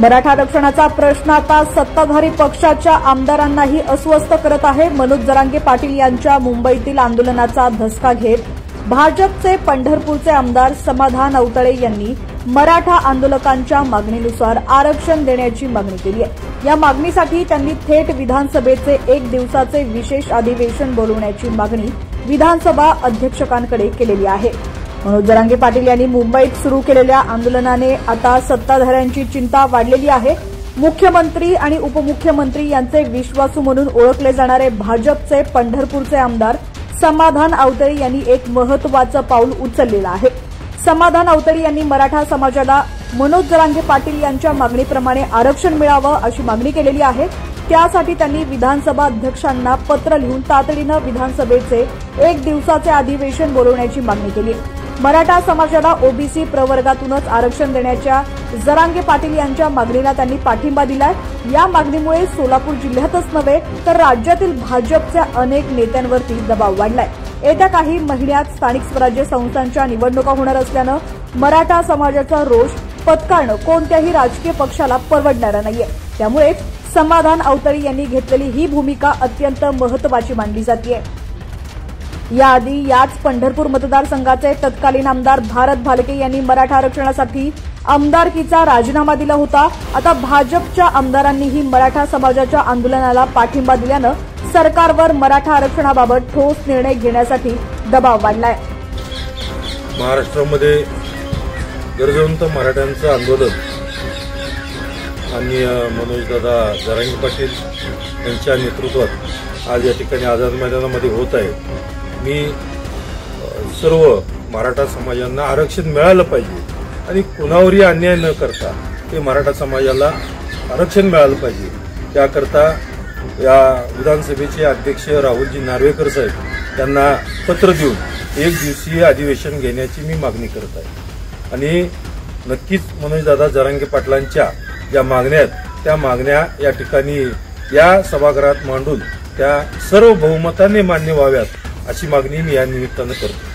मराठा आरक्षणाचा प्रश्न आता सत्ताधारी पक्षाच्या आमदारांनाही अस्वस्थ करत आहे। मनोज जरांगे पाटील यांच्या मुंबईतील आंदोलनाचा धसका घेत भाजपचे पंढरपूरचे आमदार समाधान औतळे यांनी मराठा आंदोलकांच्या मागणीनुसार आरक्षण देण्याची मागणी केली आहे। या मागणीसाठी त्यांनी थेट विधानसभेचे 1 दिवसाचे विशेष अधिवेशन बोलवण्याची मागणी विधानसभा अध्यक्षांकडे केलेली आहे। मनोज जरांगे पाटील यांनी मुंबईत सुरू केलेल्या आंदोलनाने आता सत्ताधाऱ्यांची चिंता वाढलेली आहे। मुख्यमंत्री आणि उपमुख्यमंत्री यांचे विश्वासू म्हणून ओळखले जाणारे भाजपचे पंढरपूरचे आमदार समाधान औतळे यांनी एक महत्त्वाचं पाऊल उचललेलं आहे। समाधान औतळे यांनी मराठा समाजाला मनोज जरांगे पाटील यांच्या मागणीप्रमाणे आरक्षण मिळावं अशी मागणी केलेली आहे। त्यासाठी त्यांनी विधानसभा अध्यक्षांना पत्र लिहून तातडीनं विधानसभेचे 1 दिवसाचे अधिवेशन बोलवण्याची मागणी केली। मराठा समाजाला ओबीसी प्रवर्गातूनच आरक्षण देण्याच्या जरांगे पाटील यांच्या मागणीला त्यांनी पाठिंबा दिलाय। या मागणीमुळे सोलापूर जिल्ह्यातच नव्हे तर राज्यातील भाजपच्या अनेक नेत्यांवरती दबाव वाढलाय। येत्या काही महिन्यात स्थानिक स्वराज्य संस्थांच्या निवडणुका होणार असल्यानं मराठा समाजाचा रोष पत्करणं कोणत्याही राजकीय पक्षाला परवडणारं नाहीये। त्यामुळे समाधान औतळे यांनी घेतलेली ही भूमिका अत्यंत महत्त्वाची मानली जाते। याआधी याच पंढरपूर मतदारसंघाचे तत्कालीन आमदार भारत भालके यांनी मराठा आरक्षणासाठी आमदारकीचा राजीनामा दिला होता। आता भाजपच्या आमदारांनीही मराठा समाजाच्या आंदोलनाला पाठिंबा दिल्यानं सरकारवर मराठा आरक्षणाबाबत ठोस निर्णय घेण्यासाठी दबाव वाढलाय। महाराष्ट्रामध्ये गरजवंत मराठ्यांचं आंदोलन आणि मनोजदादा जरांगे पाटील यांच्या नेतृत्वात आज या ठिकाणी आझाद मैदानामध्ये होत आहे। मी सर्व मराठा समाजांना आरक्षण मिळालं पाहिजे आणि कुणावरही अन्याय न करता ते मराठा समाजाला आरक्षण मिळालं पाहिजे। त्याकरता या विधानसभेचे अध्यक्ष राहुलजी नार्वेकर साहेब यांना पत्र देऊन 1 दिवसीय अधिवेशन घेण्याची मी मागणी करत आहे आणि नक्कीच मनोजदादा जरांगे पाटलांच्या ज्या मागण्या आहेत त्या मागण्या या ठिकाणी या सभागृहात मांडून त्या सर्व बहुमताने मान्य व्हाव्यात अशी मागणी मी या निमित्तानं करतो।